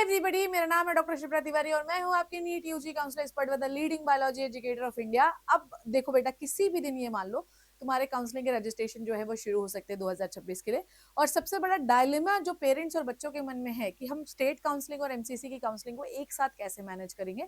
Everybody, मेरा नाम है डॉक्टर शिप्रा तिवारी और मैं हूं आपकी NEET UG counsellor expert with the leading biology educator of India. अब देखो बेटा, किसी भी दिन ये मान लो तुम्हारे काउंसलिंग के रजिस्ट्रेशन जो है वो शुरू हो सकते हैं 2026 के लिए। और सबसे बड़ा डायलेमा जो पेरेंट्स और बच्चों के मन में है कि हम स्टेट काउंसलिंग और एमसीसी की काउंसलिंग को एक साथ कैसे मैनेज करेंगे,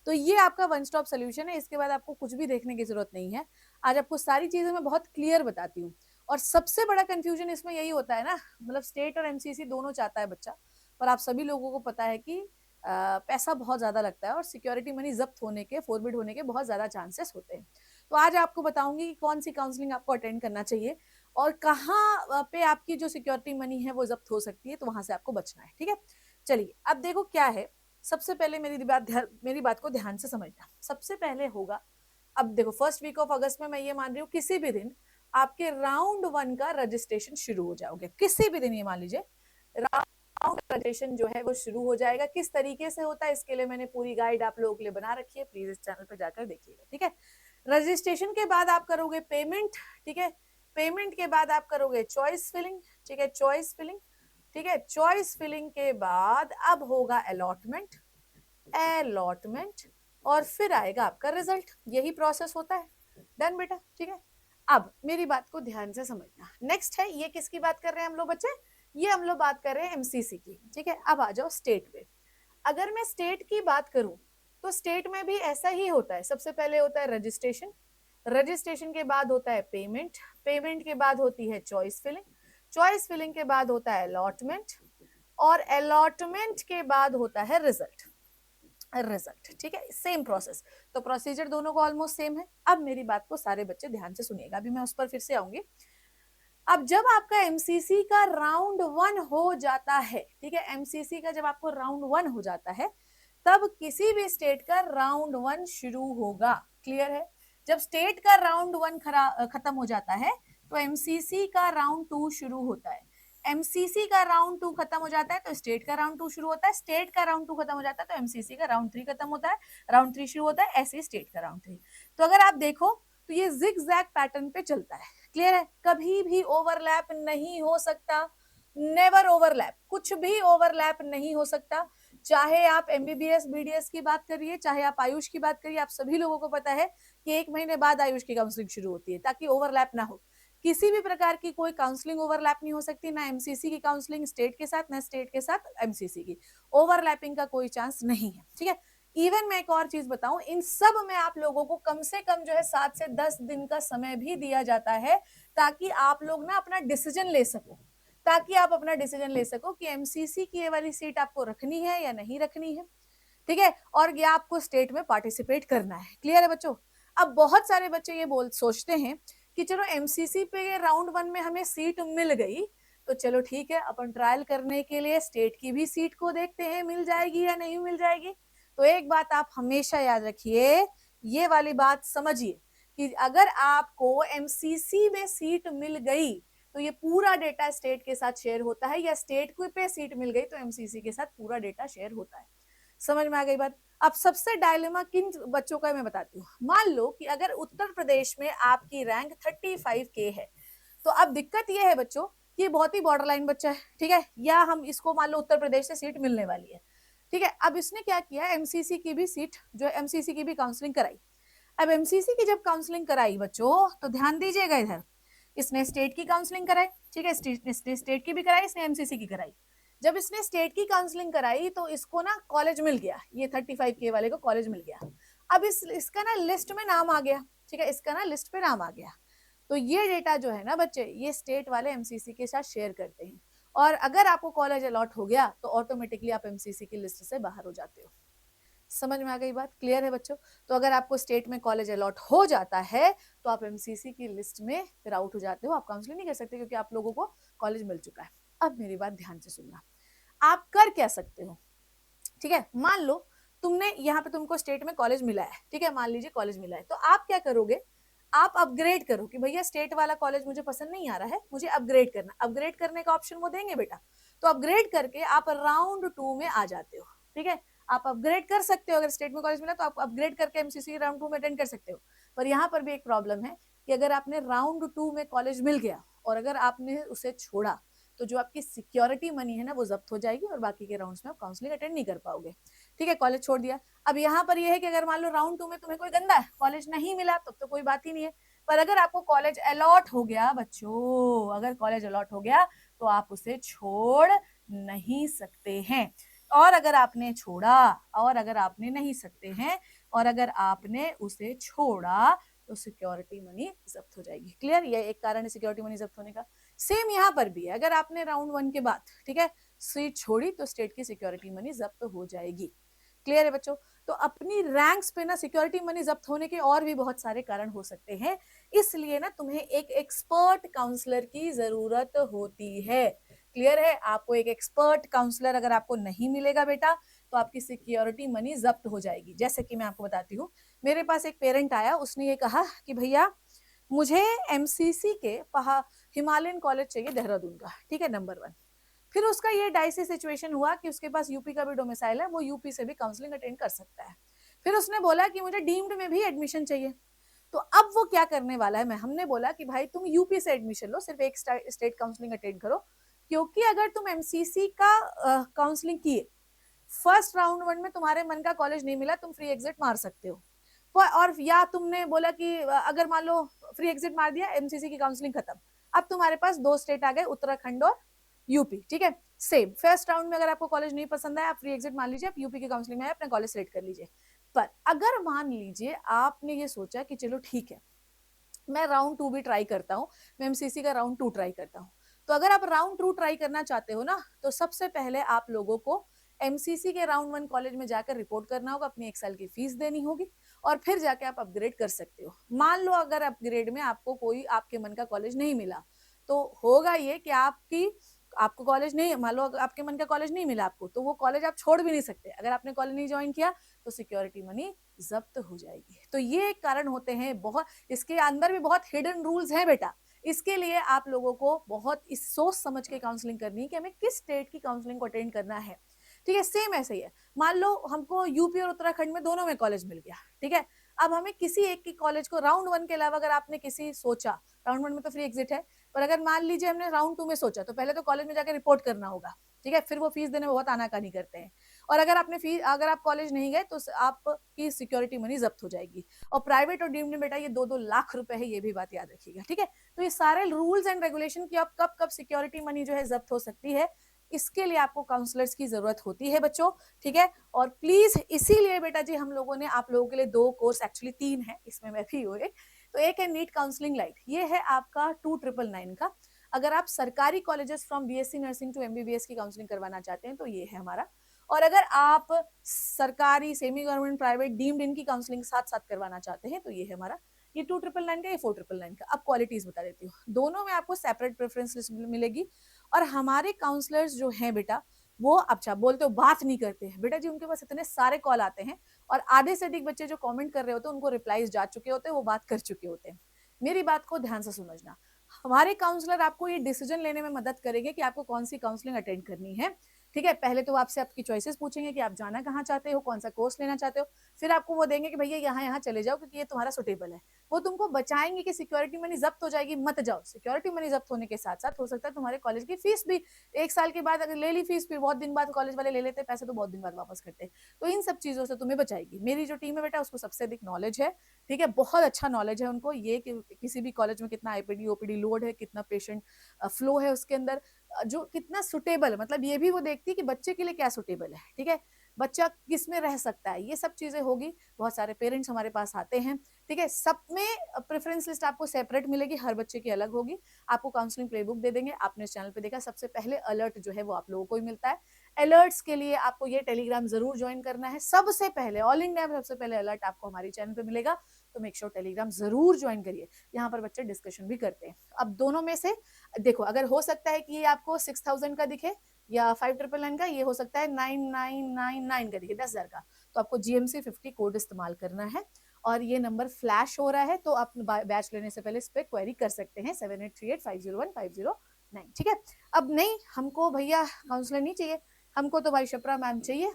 तो ये आपका वन स्टॉप सोल्यूशन है। इसके बाद आपको कुछ भी देखने की जरूरत नहीं है। आज आपको सारी चीजें मैं बहुत क्लियर बताती हूँ। और सबसे बड़ा कंफ्यूजन इसमें यही होता है ना, मतलब स्टेट और एमसीसी दोनों चाहता है बच्चा, पर आप सभी लोगों को पता है कि पैसा बहुत ज्यादा लगता है और सिक्योरिटी मनी जब्त होने के, फॉरबिड होने के बहुत ज्यादा चांसेस होते हैं। तो आज आपको बताऊंगी कि कौन सी काउंसलिंग आपको अटेंड करना चाहिए और कहाँ पे आपकी जो सिक्योरिटी मनी है वो जब्त हो सकती है, तो वहां से आपको बचना है। ठीक है, चलिए अब देखो क्या है। सबसे पहले मेरी बात को ध्यान से समझना। सबसे पहले होगा, अब देखो फर्स्ट वीक ऑफ अगस्त में मैं ये मान रही हूँ किसी भी दिन आपके राउंड 1 का रजिस्ट्रेशन शुरू हो जाओगे। किसी भी दिन ये मान लीजिए राउंड रजिस्ट्रेशन जो है वो शुरू हो जाएगा। किस तरीके से होता है इसके लिए मैंने पूरी गाइड आप लोगों के लिए बना रखी है, प्लीज इस चैनल पर जाकर देखिएगा। ठीक है, रजिस्ट्रेशन के बाद आप करोगे पेमेंट। ठीक है, पेमेंट के बाद आप करोगे चॉइस फिलिंग। ठीक है, चॉइस फिलिंग। ठीक है, चॉइस फिलिंग के बाद अब होगा अलॉटमेंट, अलॉटमेंट और फिर आएगा आपका रिजल्ट। यही प्रोसेस होता है। डन बेटा। ठीक है, अब मेरी बात को ध्यान से समझना। नेक्स्ट है, ये किसकी बात कर रहे हैं हम लोग बच्चे? ये हम लोग बात कर रहे हैं एमसीसी की। ठीक है, अब आ जाओ स्टेट पे। अगर मैं स्टेट की बात करूं तो स्टेट में भी ऐसा ही होता है। सबसे पहले होता है रजिस्ट्रेशन, रजिस्ट्रेशन के बाद होता है पेमेंट, पेमेंट के बाद होती है चॉइस फिलिंग, चॉइस फिलिंग के बाद होता है अलॉटमेंट और अलॉटमेंट के बाद होता है रिजल्ट। रिजल्ट, ठीक है, सेम प्रोसेस। तो प्रोसीजर दोनों को ऑलमोस्ट सेम है। अब मेरी बात को सारे बच्चे ध्यान से सुनिएगा, अभी मैं उस पर फिर से आऊंगी। अब जब आपका एमसीसी का राउंड 1 हो जाता है, ठीक है, एमसीसी का जब आपको राउंड 1 हो जाता है तब किसी भी स्टेट का राउंड 1 शुरू होगा। क्लियर है? जब स्टेट का राउंड 1 खत्म हो जाता है तो एमसीसी का राउंड 2 शुरू होता है। एमसीसी का राउंड 2 खत्म हो जाता है तो स्टेट का राउंड 2 शुरू होता है। स्टेट का राउंड 2 खत्म हो जाता है तो एमसीसी का राउंड 3 खत्म होता है, राउंड 3 शुरू होता है, ऐसे स्टेट का राउंड 3। तो अगर आप देखो तो ये जिग जैग पैटर्न पे चलता है। क्लियर है? कभी भी ओवरलैप नहीं हो सकता, नेवर ओवरलैप, कुछ भी ओवरलैप नहीं हो सकता। चाहे आप एमबीबीएस बीडीएस की बात करिए, चाहे आप आयुष की बात करिए, आप सभी लोगों को पता है कि 1 महीने बाद आयुष की काउंसलिंग शुरू होती है, ताकि ओवरलैप ना हो। किसी भी प्रकार की कोई काउंसलिंग ओवरलैप नहीं हो सकती, ना एमसीसी की काउंसलिंग स्टेट के साथ, ना स्टेट के साथ एमसीसी की। ओवरलैपिंग का कोई चांस नहीं है। ठीक है, इवन मैं एक और चीज बताऊं, इन सब में आप लोगों को कम से कम जो है 7 से 10 दिन का समय भी दिया जाता है, ताकि आप लोग ना अपना डिसीजन ले सको, ताकि आप अपना डिसीजन ले सको कि एमसीसी की ये वाली सीट आपको रखनी है या नहीं रखनी है। ठीक है, और ये आपको स्टेट में पार्टिसिपेट करना है। क्लियर है बच्चों? अब बहुत सारे बच्चे ये सोचते हैं कि चलो एमसीसी पे राउंड 1 में हमें सीट मिल गई तो चलो ठीक है, अपन ट्रायल करने के लिए स्टेट की भी सीट को देखते हैं मिल जाएगी या नहीं मिल जाएगी। तो एक बात आप हमेशा याद रखिए, ये वाली बात समझिए कि अगर आपको एमसीसी में सीट मिल गई तो ये पूरा डेटा स्टेट के साथ शेयर होता है, या स्टेट को पे सीट मिल गई तो एमसीसी के साथ पूरा डेटा शेयर होता है। समझ में आ गई बात? अब सबसे डायलेमा किन बच्चों का मैं बताती हूँ। मान लो कि अगर उत्तर प्रदेश में आपकी रैंक 35K है, तो अब दिक्कत यह है बच्चों कि ये बहुत ही बॉर्डर लाइन बच्चा है। ठीक है, या हम इसको मान लो उत्तर प्रदेश से सीट मिलने वाली है। ठीक है, अब इसने क्या किया, एमसीसी की भी सीट जो एमसीसी की भी काउंसलिंग कराई। अब एमसीसी की जब काउंसलिंग कराई बच्चों, तो ध्यान दीजिएगा इधर, इसने स्टेट की काउंसलिंग कराई। ठीक है, इसने स्टेट की भी कराई, इसने एमसीसी की कराई। जब इसने स्टेट की काउंसलिंग कराई तो इसको ना कॉलेज मिल गया, ये 35K वाले को कॉलेज मिल गया। अब इसका ना लिस्ट में नाम आ गया। ठीक है, इसका ना लिस्ट पे नाम आ गया। तो ये डेटा जो है ना बच्चे, ये स्टेट वाले एमसीसी के साथ शेयर करते हैं, और अगर आपको कॉलेज अलॉट हो गया तो ऑटोमेटिकली आप एमसीसी की लिस्ट से बाहर हो जाते हो। समझ में आ गई बात? क्लियर है बच्चों? तो अगर आपको स्टेट में कॉलेज अलॉट हो जाता है तो आप एमसीसी की लिस्ट में फिर आउट हो जाते हो, आप काउंसलिंग नहीं कर सकते क्योंकि आप लोगों को कॉलेज मिल चुका है। अब मेरी बात ध्यान से सुनना, आप कर क्या सकते हो। ठीक है, मान लो तुमने यहाँ पे तुमको स्टेट में कॉलेज मिला है। ठीक है, मान लीजिए कॉलेज मिला है, तो आप क्या करोगे, आप अपग्रेड करो कि भैया स्टेट वाला कॉलेज मुझे पसंद नहीं आ रहा है, मुझे अपग्रेड करना। अपग्रेड करने का ऑप्शन वो देंगे बेटा, तो अपग्रेड करके आप राउंड 2 में आ जाते हो। ठीक है, आप अपग्रेड कर सकते हो, अगर स्टेट में कॉलेज मिला तो आप अपग्रेड करके एमसीसी राउंड 2 में अटेंड कर सकते हो। पर यहाँ पर भी एक प्रॉब्लम है कि अगर आपने राउंड 2 में कॉलेज मिल गया और अगर आपने उसे छोड़ा तो जो आपकी सिक्योरिटी मनी है ना वो जब्त हो जाएगी और बाकी के राउंड्स में आप काउंसलिंग अटेंड नहीं कर पाओगे। ठीक है, कॉलेज छोड़ दिया। अब यहाँ पर यह है कि अगर मान लो राउंड 2 में तुम्हें कोई गंदा कॉलेज नहीं मिला तब तो कोई बात ही नहीं है, पर अगर आपको कॉलेज अलॉट हो गया बच्चों, अगर कॉलेज अलॉट हो गया तो आप उसे छोड़ नहीं सकते हैं। और अगर आपने छोड़ा, और अगर आपने नहीं सकते हैं, और अगर आपने उसे छोड़ा तो सिक्योरिटी मनी जब्त हो जाएगी। क्लियर, ये एक कारण है सिक्योरिटी मनी जब्त होने का। सेम यहाँ पर भी है, अगर आपने राउंड 1 के बाद, ठीक है, सीट छोड़ी तो स्टेट की सिक्योरिटी मनी जब्त हो जाएगी। क्लियर है बच्चों? तो अपनी रैंक्स पे ना सिक्योरिटी मनी जब्त होने के और भी बहुत सारे कारण हो सकते हैं, इसलिए ना तुम्हें एक एक्सपर्ट काउंसलर की जरूरत होती है। क्लियर है? आपको एक एक्सपर्ट काउंसलर अगर आपको नहीं मिलेगा बेटा तो आपकी सिक्योरिटी मनी जब्त हो जाएगी। जैसे कि मैं आपको बताती हूँ, मेरे पास एक पेरेंट आया, उसने ये कहा कि भैया मुझे एमसीसी के हिमालयन कॉलेज चाहिए देहरादून का, ठीक है, नंबर 1। फिर उसका ये डाइसी सिचुएशन हुआ कि उसके पास यूपी का भी डोमिसाइल है, वो यूपी से भी काउंसलिंग अटेंड कर सकता है। फिर उसने बोला कि मुझे डीम्ड में भी एडमिशन चाहिए। तो अब वो क्या करने वाला है, मैं हमने बोला कि भाई तुम यूपी से एडमिशन लो, सिर्फ एक स्टेट काउंसलिंग अटेंड करो, क्योंकि अगर तुम एमसीसी का काउंसलिंग किए, फर्स्ट राउंड 1 में तुम्हारे मन का कॉलेज नहीं मिला, तुम फ्री एग्जिट मार सकते हो। और या तुमने बोला कि अगर मान लो फ्री एग्जिट मार दिया, एमसीसी की काउंसलिंग खत्म, अब तुम्हारे पास 2 स्टेट आ गए, उत्तराखंड और यूपी। ठीक है, सेम फर्स्ट राउंड में अगर आपको कॉलेज नहीं पसंद आया, आप फ्री एग्जिट मान लीजिए, आप यूपी की काउंसलिंग में आए, अपना कॉलेज सेलेक्ट कर लीजिए। पर अगर मान लीजिए आपने ये सोचा कि चलो ठीक है, मैं राउंड 2 भी ट्राई करता हूँ, मैं एमसीसी का राउंड 2 ट्राई करता हूँ, तो अगर आप राउंड 2 ट्राई करना चाहते हो ना, तो सबसे पहले आप लोगों को एमसीसी के राउंड 1 कॉलेज में जाकर रिपोर्ट करना होगा, अपनी 1 साल की फीस देनी होगी, और फिर जाके आप अपग्रेड कर सकते हो। मान लो अगर अपग्रेड में आपको कोई आपके मन का कॉलेज नहीं मिला, तो होगा ये कि आपको कॉलेज नहीं, मान लो आपके मन का कॉलेज नहीं मिला आपको, तो वो कॉलेज आप छोड़ भी नहीं सकते। अगर आपने कॉलेज नहीं ज्वाइन किया तो सिक्योरिटी मनी जब्त हो जाएगी। तो ये एक कारण होते हैं, बहुत इसके अंदर भी बहुत हिडन रूल्स हैं बेटा। इसके लिए आप लोगों को बहुत इस सोच समझ के काउंसलिंग करनी है कि हमें किस स्टेट की काउंसलिंग को अटेंड करना है। ठीक है, सेम ऐसे ही है, मान लो हमको यूपी और उत्तराखंड में दोनों में कॉलेज मिल गया, ठीक है, अब हमें किसी एक की कॉलेज को राउंड 1 के अलावा अगर आपने किसी सोचा, राउंड 1 में तो फ्री एग्जिट है, पर अगर मान लीजिए हमने राउंड 2 में सोचा, तो पहले तो कॉलेज में जाकर रिपोर्ट करना होगा, ठीक है, फिर वो फीस देने में बहुत आनाकानी करते हैं, और अगर आप कॉलेज नहीं गए तो आपकी सिक्योरिटी मनी जब्त हो जाएगी। और प्राइवेट और डीम्ड में बेटा ये 2-2 लाख रुपए है, ये भी बात याद रखिएगा। ठीक है, तो ये सारे रूल्स एंड रेगुलेशन की अब कब कब सिक्योरिटी मनी जो है जब्त हो सकती है, इसके लिए आपको काउंसलर्स की जरूरत होती है बच्चों। ठीक है, और प्लीज इसीलिए बेटा जी हम लोगों ने आप लोगों के लिए 2 कोर्स, एक्चुअली 3 है, इसमें मैं भी हूँ एक, तो एक है नीट काउंसलिंग लाइट, ये है आपका 2999 का। अगर आप सरकारी colleges from BSc nursing to MBBS की काउंसलिंग करवाना चाहते हैं तो ये है हमारा, और अगर आप सरकारी, सेमी गवर्नमेंट, प्राइवेट, डीम्ड इनकी काउंसलिंग साथ साथ करवाना चाहते हैं तो ये है हमारा, ये 2999 का, ये 4999 का। अब क्वालिटीज बता देती हूँ, दोनों में आपको सेपरेट प्रेफरेंस लिस्ट मिलेगी, और हमारे काउंसलर्स जो हैं बेटा वो, अच्छा बोलते हो बात नहीं करते हैं बेटा जी, उनके पास इतने सारे कॉल आते हैं और आधे से अधिक बच्चे जो कमेंट कर रहे होते हैं उनको रिप्लाईज जा चुके होते हैं, वो बात कर चुके होते हैं। मेरी बात को ध्यान से समझना, हमारे काउंसलर आपको ये डिसीजन लेने में मदद करेंगे कि आपको कौन सी काउंसलिंग अटेंड करनी है। ठीक है, पहले तो आपसे आपकी चॉइसेस पूछेंगे कि आप जाना कहाँ चाहते हो, कौन सा कोर्स लेना चाहते हो, फिर आपको वो देंगे कि भैया यहाँ यहाँ चले जाओ क्योंकि ये तुम्हारा सुटेबल है। वो तुमको बचाएंगे कि सिक्योरिटी मनी जब्त हो जाएगी, मत जाओ। सिक्योरिटी मनी जब्त होने के साथ साथ हो सकता है तुम्हारे कॉलेज की फीस भी 1 साल के बाद अगर ले ली फीस, फिर बहुत दिन बाद कॉलेज वाले ले लेते पैसे, तो बहुत दिन बाद वापस करते हैं, तो इन सब चीजों से तुम्हें बचाएगी। मेरी जो टीम है बेटा उसको सबसे अधिक नॉलेज है, ठीक है, बहुत अच्छा नॉलेज है उनको, ये कि किसी भी कॉलेज में कितना आईपीडी ओपीडी लोड है, कितना पेशेंट फ्लो है उसके अंदर, जो कितना सुटेबल है, मतलब ये भी वो देखती है कि बच्चे के लिए क्या सुटेबल है। ठीक है, बच्चा किस में रह सकता है, ये सब चीजें होगी। बहुत सारे पेरेंट्स हमारे पास आते हैं, ठीक है, सब में प्रेफरेंस लिस्ट आपको सेपरेट मिलेगी, हर बच्चे की अलग होगी। आपको काउंसलिंग प्लेबुक दे देंगे, आपने इस चैनल पे देखा, सबसे पहले अलर्ट जो है वो आप लोगों को ही मिलता है। अलर्ट्स के लिए आपको ये टेलीग्राम जरूर ज्वाइन करना है, सबसे पहले ऑल इंडिया में सबसे पहले अलर्ट आपको हमारी चैनल पे मिलेगा, तो मेक श्योर टेलीग्राम जरूर ज्वाइन करिए। यहाँ पर बच्चे डिस्कशन भी करते हैं। अब दोनों में से देखो, अगर हो सकता है कि ये आपको 6000 का दिखे या 5999 का, ये हो सकता है 9999 का दिखे, 10,000 का, तो आपको GMC 50 कोड इस्तेमाल करना है, और ये नंबर फ्लैश हो रहा है, तो आप बैच लेने से पहले इस पर क्वेरी कर सकते हैं 7838501509। ठीक है, अब नहीं हमको भैया काउंसलर नहीं चाहिए, हमको तो भाई शिप्रा मैम चाहिए।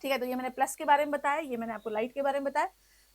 ठीक है, तो ये मैंने प्लस के बारे में बताया, ये मैंने आपको लाइट के बारे में बताया,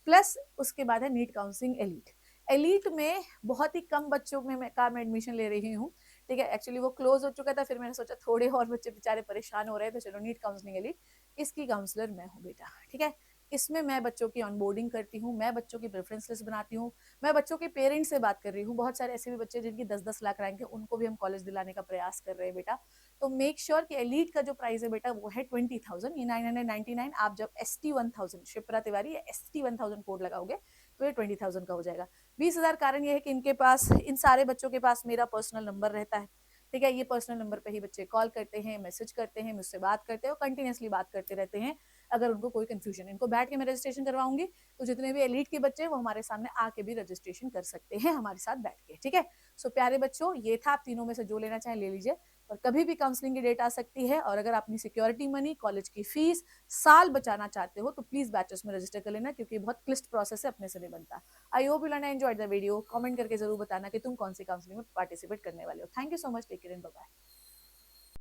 प्लस उसके बाद है नीट काउंसलिंग एलीट। एलीट में बहुत ही कम बच्चों में मैं एडमिशन ले रही हूँ, ठीक है। एक्चुअली वो क्लोज हो चुका था, फिर मैंने सोचा थोड़े और बच्चे बेचारे परेशान हो रहे हैं, तो चलो नीट काउंसलिंग एलीट इसकी काउंसलर मैं हूँ बेटा, ठीक है। इसमें मैं बच्चों की ऑनबोर्डिंग करती हूँ, मैं बच्चों की प्रेफरेंस लिस्ट बनाती हूँ, मैं बच्चों के पेरेंट्स से बात कर रही हूँ। बहुत सारे ऐसे भी बच्चे जिनकी 10-10 लाख रैंक है, उनको भी हम कॉलेज दिलाने का प्रयास कर रहे हैं बेटा। तो मेक श्योर कि एलीट का जो प्राइस है बेटा वो है 20,000, ये 999। आप जब ST1000 शिप्रा तिवारी या ST1000 कोड लगाओगे तो ये 20,000 का हो जाएगा। 20,000 कारण ये है कि इनके पास, इन सारे बच्चों के पास मेरा पर्सनल नंबर रहता है, ठीक है। ये पर्सनल नंबर पे ही बच्चे कॉल करते हैं, मैसेज करते हैं, मुझसे बात करते हैं और कंटिन्यूसली बात करते रहते हैं अगर उनको कोई कंफ्यूजन। इनको बैठ के मैं रजिस्ट्रेशन करवाऊंगी, तो जितने भी एलीट के बच्चे हैं वो हमारे सामने आके भी रजिस्ट्रेशन कर सकते हैं हमारे साथ बैठ के, ठीक है। सो प्यारे बच्चों, ये था, आप तीनों में से जो लेना चाहें ले लीजिए। और कभी भी काउंसलिंग की डेट आ सकती है, और अगर अपनी सिक्योरिटी मनी, कॉलेज की फीस, साल बचाना चाहते हो तो प्लीज बैचेस में रजिस्टर कर लेना, क्योंकि बहुत क्लिष्ट प्रोसेस है, अपने से नहीं बनता। I hope you enjoyed the video. Comment करके जरूर बताना कि तुम कौन सी काउंसलिंग में पार्टिसिपेट करने वाले हो। Thank you so much, take care and bye bye.